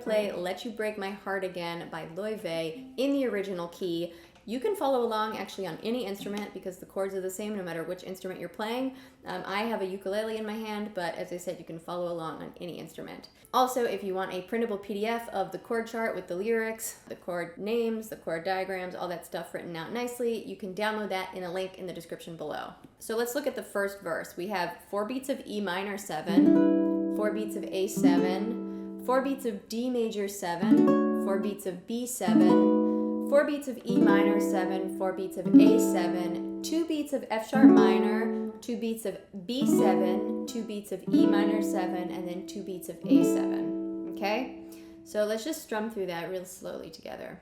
play Let You Break My Heart Again by Laufey in the original key. You can follow along actually on any instrument because the chords are the same no matter which instrument you're playing. I have a ukulele in my hand, but as I said, you can follow along on any instrument. Also, if you want a printable PDF of the chord chart with the lyrics, the chord names, the chord diagrams, all that stuff written out nicely, you can download that in a link in the description below. So let's look at the first verse. We have 4 beats of E minor 7, 4 beats of A7, 4 beats of D major 7, 4 beats of B7, 4 beats of E minor 7, 4 beats of A7, 2 beats of F sharp minor, 2 beats of B7, 2 beats of E minor 7, and then 2 beats of A7. Okay? So let's just strum through that real slowly together.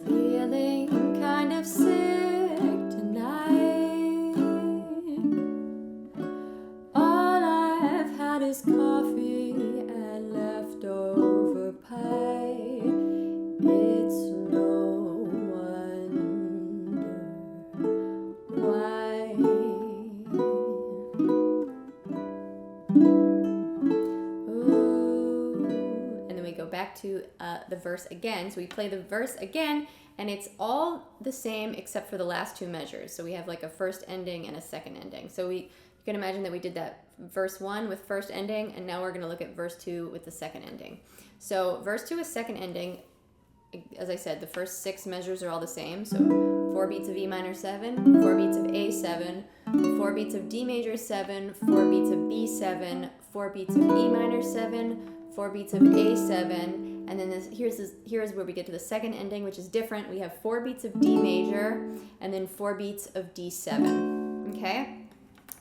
Feeling kind of sick tonight. All I've had is coffee and leftover pie. It's no wonder why. Ooh. And then we go back to the verse again. So we play the verse again, and it's all the same except for the last 2 measures. So we have like a first ending and a second ending. So you can imagine that we did that verse 1 with first ending, and now we're going to look at verse 2 with the second ending. So verse 2 is second ending. As I said, the first 6 measures are all the same. So 4 beats of E minor 7, 4 beats of A7, 4 beats of D major 7, 4 beats of B7, 4 beats of E minor 7, 4 beats of A7, and then here's where we get to the second ending, which is different. We have 4 beats of D major, and then 4 beats of D7. Okay?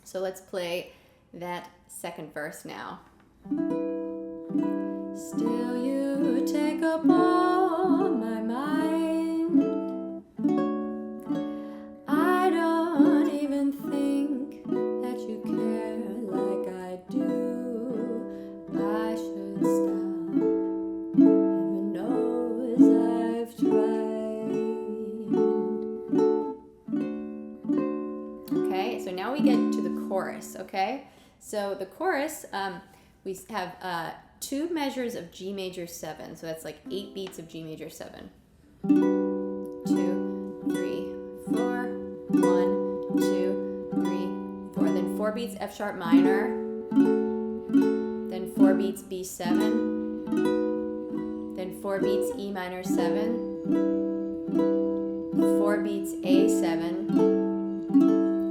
So let's play that second verse now. Still you take up all my mind. I don't even think that you care like I do. I should stop. Heaven knows I've tried. Okay, so now we get to the chorus, okay? So the chorus, we have 2 measures of G major 7, so that's like 8 beats of G major 7. 2, 3, 4, 1, 2, 3, 4. Then 4 beats F sharp minor, then 4 beats B7, then 4 beats E minor 7, 4 beats A7,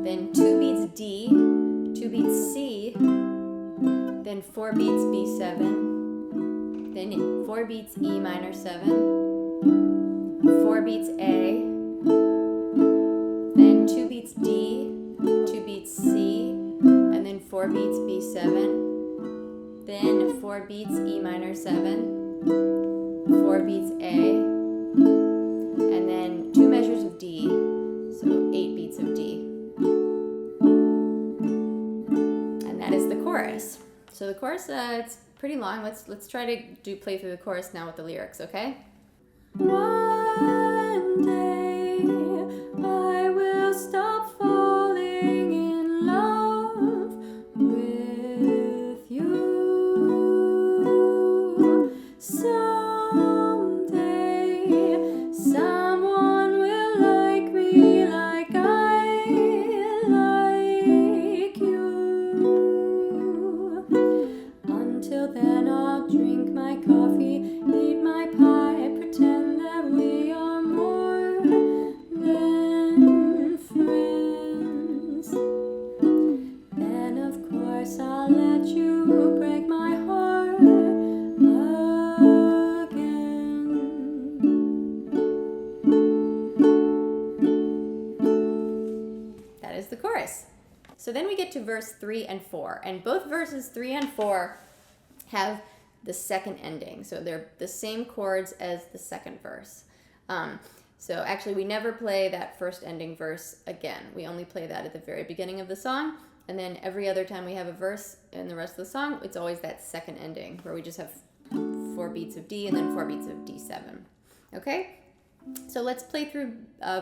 then 2 beats D, 2 beats C, then 4 beats B7, then 4 beats E minor 7, 4 beats A, then 2 beats D, 2 beats C, and then 4 beats B7, then 4 beats E minor 7, 4 beats A, and then 2 measures of D, so 8 beats of D. And that is the chorus. So the chorus, it's pretty long. Let's try to play through the chorus now with the lyrics, okay? One day I will stop falling in love with you. Someday someone will like me like I like you. Until then I'll drink my coffee, eat my pie, pretend that we are more than friends. Then of course I'll let you break my heart again. That is the chorus. So then we get to verse 3 and 4, and both verses 3 and 4 have the second ending. So they're the same chords as the second verse. So actually we never play that first ending verse again. We only play that at the very beginning of the song, and then every other time we have a verse in the rest of the song, it's always that second ending where we just have 4 beats of D and then 4 beats of D7. Okay? So let's play through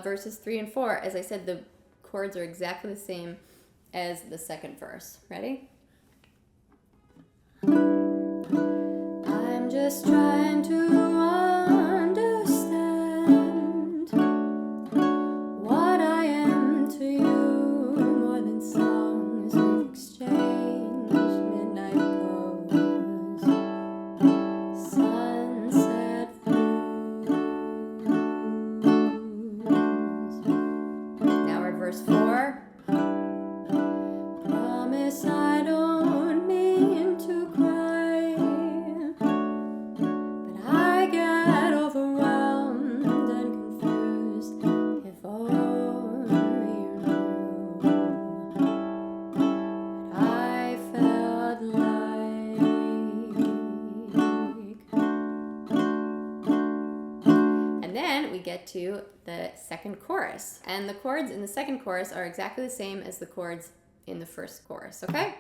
verses 3 and 4. As I said, the chords are exactly the same as the second verse. Ready? just trying to understand what I am to you, more than songs we've exchanged, midnight glows, sunset views. Now we're at verse 4. Promise I don't mean to cry, but I get overwhelmed and confused. If only you knew what I felt like. And then we get to the second chorus. And the chords in the second chorus are exactly the same as the chords in the first chorus, okay?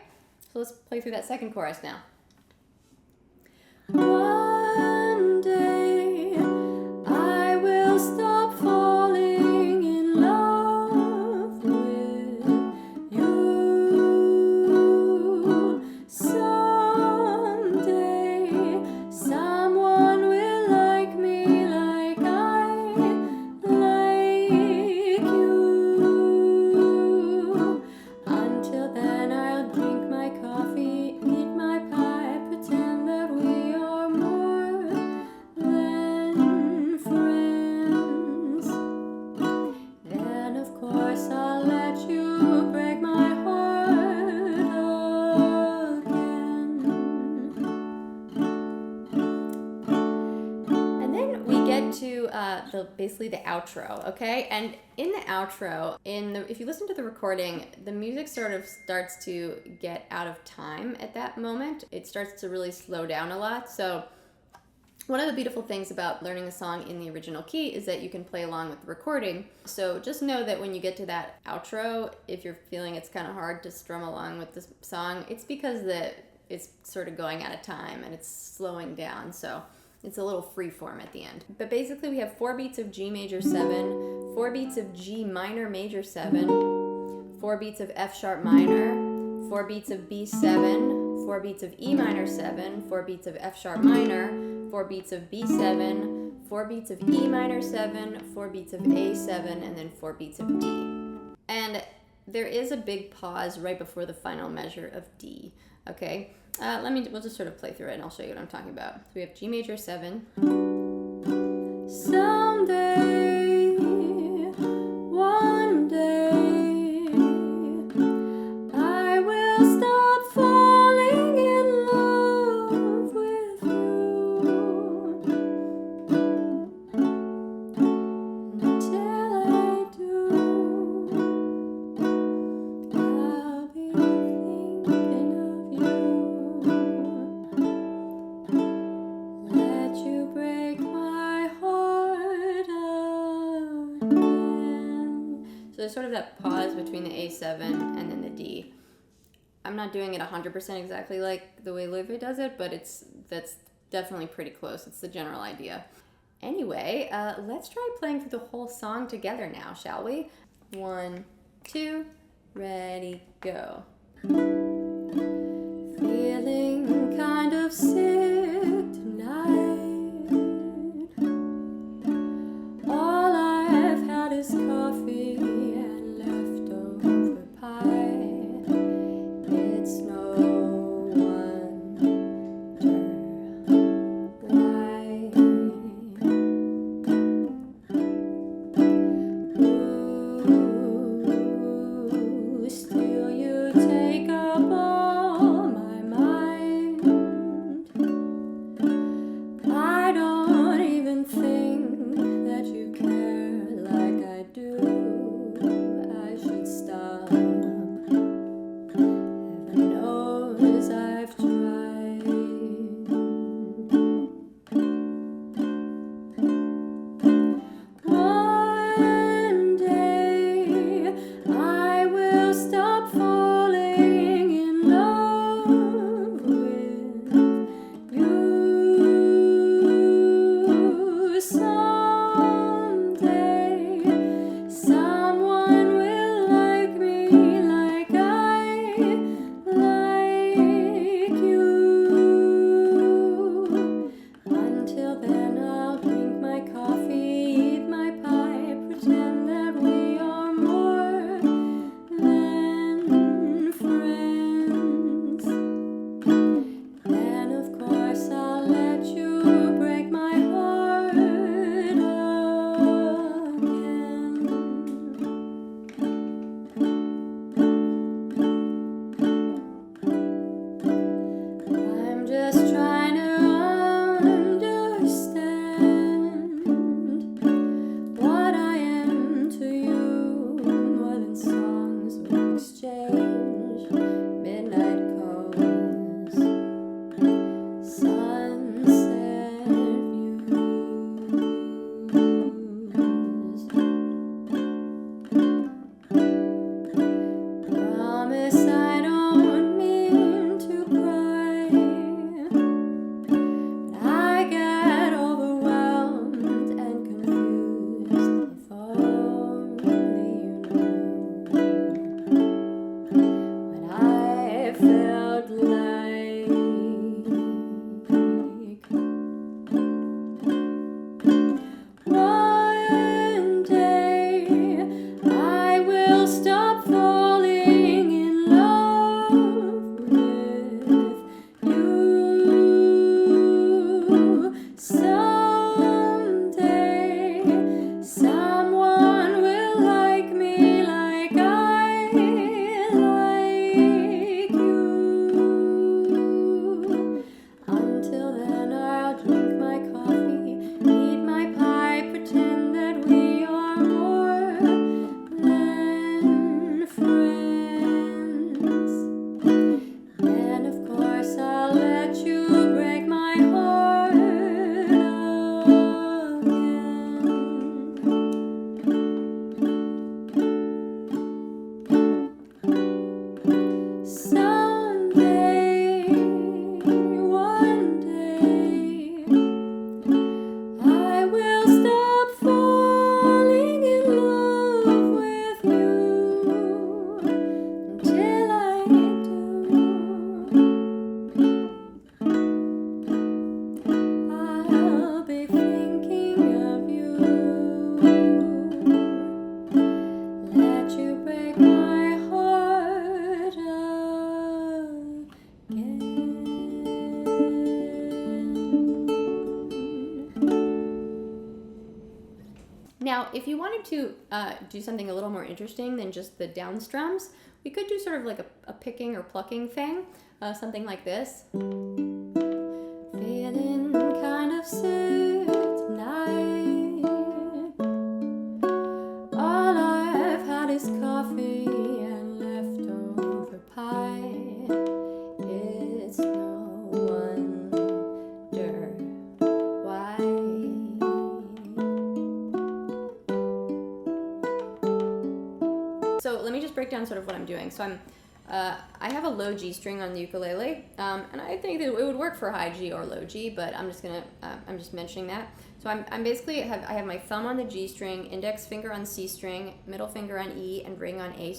So let's play through that second chorus now. One day I will stop falling in love with you. Someday someone will like me like I like you. Until then I'll drink my coffee, eat my pie, pretend that we are more than friends. Then of course I'll let you break my heart again. And then we get to basically the outro, okay? And in the outro, if you listen to the recording, the music sort of starts to get out of time at that moment. It starts to really slow down a lot. So one of the beautiful things about learning a song in the original key is that you can play along with the recording. So just know that when you get to that outro, if you're feeling it's kind of hard to strum along with this song, it's because it's sort of going out of time and it's slowing down. So it's a little free form at the end. But basically we have 4 beats of G major 7, 4 beats of G minor major 7, 4 beats of F sharp minor, 4 beats of B7, 4 beats of E minor 7, 4 beats of F sharp minor, 4 beats of B7, 4 beats of E minor 7, 4 beats of A7, and then 4 beats of D. And there is a big pause right before the final measure of D, okay? We'll just sort of play through it and I'll show you what I'm talking about. So we have G major 7. Someday, one day, I will stop falling in love with you. Until I do, I'll be thinking of you. Let you break my heart again. So there's sort of that pause between the A7 and then the D. I'm not doing it 100% exactly like the way Laufey does it, but that's definitely pretty close. It's the general idea. Anyway, let's try playing through the whole song together now, shall we? 1, 2, ready, go. Feeling kind of sick tonight. All I've had is coffee and leftover pie. It's no wonder why. Ooh, still you take a Now, if you wanted to do something a little more interesting than just the down strums, we could do sort of like a picking or plucking thing, something like this. Feeling kind of sick tonight. All I've had is coffee and leftover pie. It's no wonder why. So let me just break down sort of what I'm doing. So I have a low G string on the ukulele, and I think that it would work for high G or low G, but I'm just mentioning that. So I'm basically, I have my thumb on the G string, index finger on C string, middle finger on E, and ring on A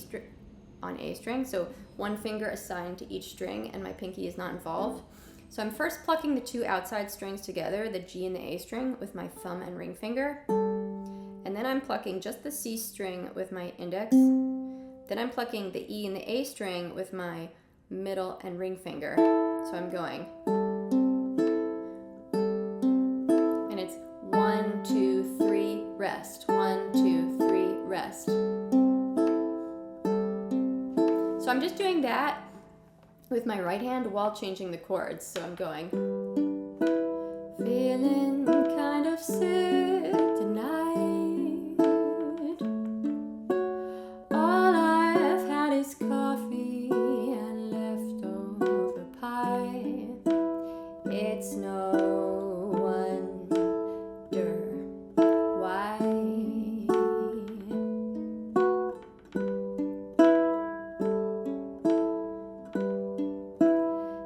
string. So one finger assigned to each string, and my pinky is not involved. So I'm first plucking the two outside strings together, the G and the A string, with my thumb and ring finger. And then I'm plucking just the C string with my index. Then I'm plucking the E and the A string with my middle and ring finger. So I'm going. And it's 1, 2, 3, rest. 1, 2, 3, rest. So I'm just doing that with my right hand while changing the chords. So I'm going. Feeling kind of sick tonight. Coffee and leftover pie. It's no wonder why.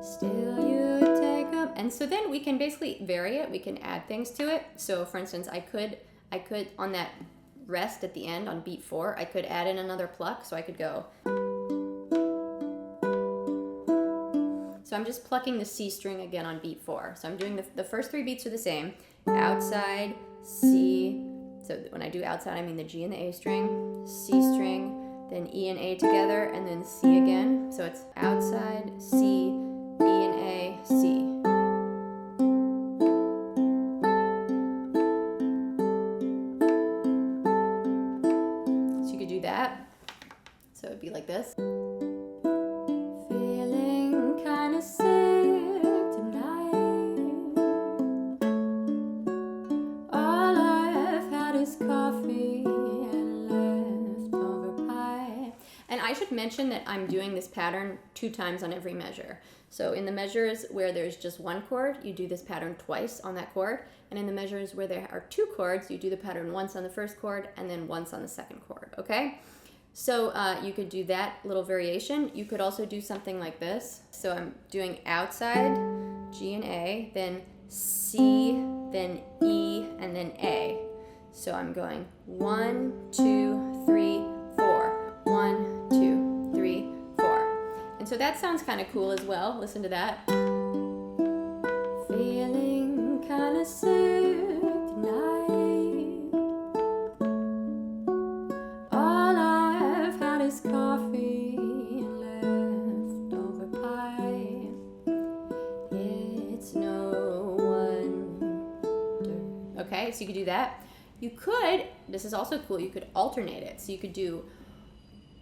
Still you take up, and so then we can basically vary it. We can add things to it. So for instance, I could on that rest at the end on beat 4, I could add in another pluck. So I could go. So I'm just plucking the C string again on beat 4. So I'm doing the first 3 beats are the same. Outside, C. So when I do outside, I mean the G and the A string, C string, then E and A together, and then C again. So it's outside, C, E and A, C. So you could do that. So it'd be like this. I should mention that I'm doing this pattern 2 times on every measure. So in the measures where there's just one chord, you do this pattern twice on that chord. And in the measures where there are 2 chords, you do the pattern once on the first chord and then once on the second chord, okay? So you could do that little variation. You could also do something like this. So I'm doing outside, G and A, then C, then E, and then A. So I'm going 1, 2, 3, 4. 1, 2, 3, 4. And so that sounds kind of cool as well. Listen to that. Feeling kind of sick tonight. All I've had is coffee and leftover pie. It's no wonder. Okay, so you could do that. You could, this is also cool, you could alternate it. So you could do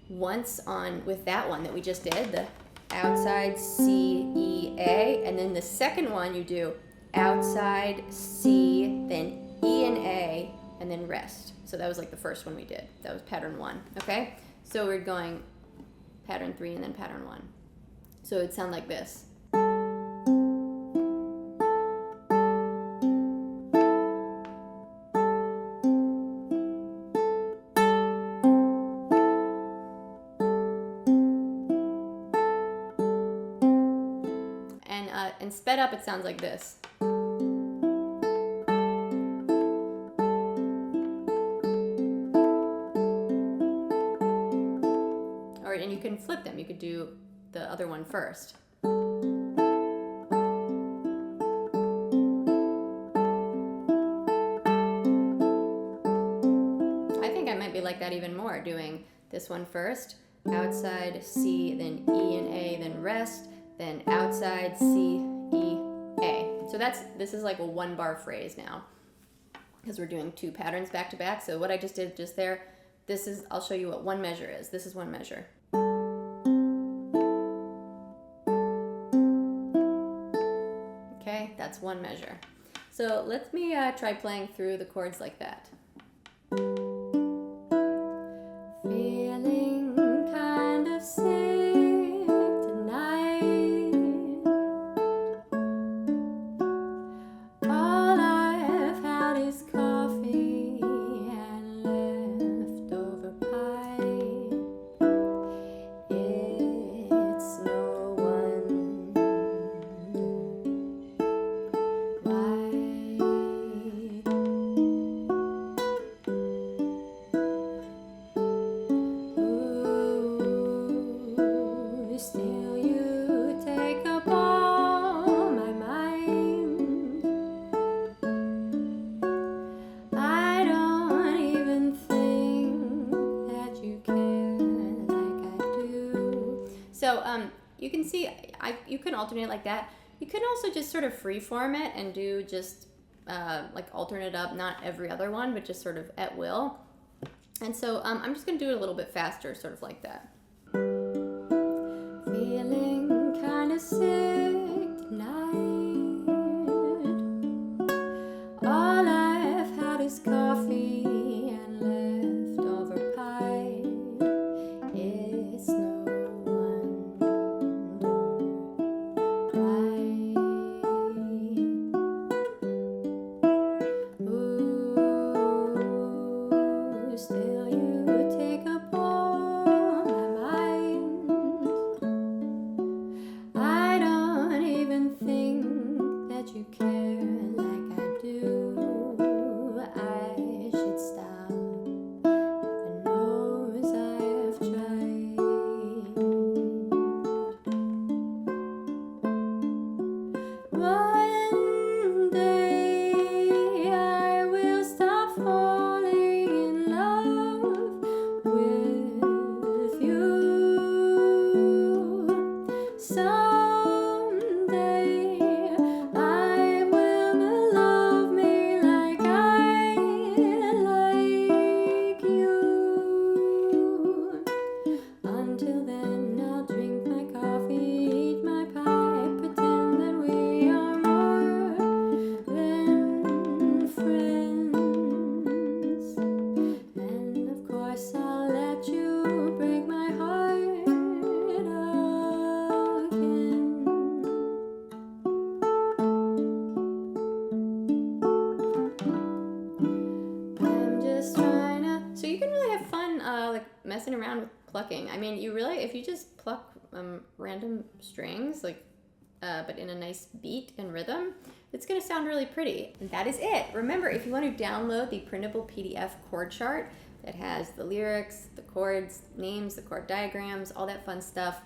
once on with that one that we just did, the outside C, E, A, and then the second one you do outside C, then E and A, and then rest. So that was like the first one we did. That was pattern 1, okay? So we're going pattern 3 and then pattern 1. So it'd sound like this. And sped up, it sounds like this. Or, and you can flip them. You could do the other one first. I think I might be like that even more, doing this one first, outside C, then E and A, then rest, then outside C, E, A. So this is like a 1-bar phrase now. because we're doing 2 patterns back to back. So what I just did just there, this is, I'll show you what one measure is. This is one measure. Okay, that's one measure. So let me try playing through the chords like that. Feeling kind of sick tonight. All I've had is coffee and leftover pie. It's no wonder why. Ooh, still you take up all my mind. I don't even think that you care like I do. So you can see you can alternate like that. You can also just sort of freeform it and do just like alternate up, not every other one, but just sort of at will. And so I'm just going to do it a little bit faster, sort of like that. Feeling kind of sick tonight. All I've had is coffee and leftover pie. It's no wonder why. Ooh, still you take up all my mind. I don't even think that you care like I do. I should stop. Heaven knows I've tried. One day I will stop falling in love with you. Someday I will love me like I like you. Until then, I'll drink my coffee, eat my pie, pretend that we are more than friends. And of course, I'll let you break my heart again. I'm just trying to. So you can really have fun, like messing around with plucking. I mean, you really, if you just pluck random strings, like, but in a nice beat and rhythm, it's gonna sound really pretty. And that is it. Remember, if you want to download the printable PDF chord chart that has the lyrics, the chords, names, the chord diagrams, all that fun stuff,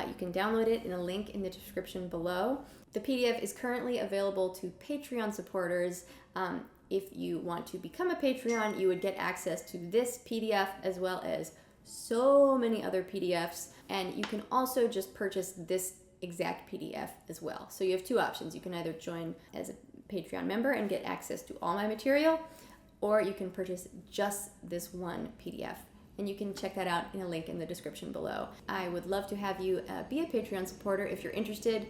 you can download it in a link in the description below. The PDF is currently available to Patreon supporters. If you want to become a Patreon, you would get access to this PDF as well as so many other PDFs. And you can also just purchase this exact PDF as well. So you have 2 options. You can either join as a Patreon member and get access to all my material, or you can purchase just this one PDF. And you can check that out in a link in the description below. I would love to have you be a Patreon supporter if you're interested.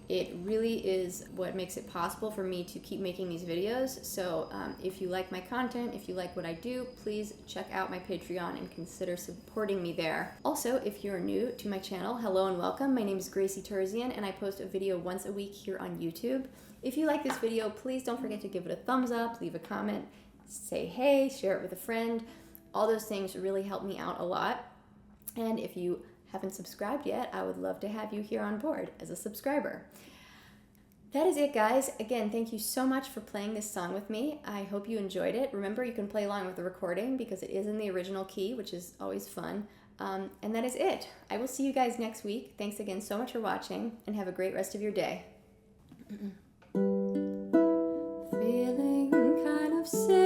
It really is what makes it possible for me to keep making these videos. So if you like my content, if you like what I do, please check out my Patreon and consider supporting me there. Also, if you're new to my channel, hello and welcome. My name is Gracie Terzian, and I post a video once a week here on YouTube. If you like this video, please don't forget to give it a thumbs up, leave a comment, say hey, share it with a friend. All those things really help me out a lot. And if you haven't subscribed yet, I would love to have you here on board as a subscriber. That is it, guys. Again, thank you so much for playing this song with me. I hope you enjoyed it. Remember, you can play along with the recording because it is in the original key, which is always fun. And that is it. I will see you guys next week. Thanks again so much for watching, and have a great rest of your day. Feeling kind of sick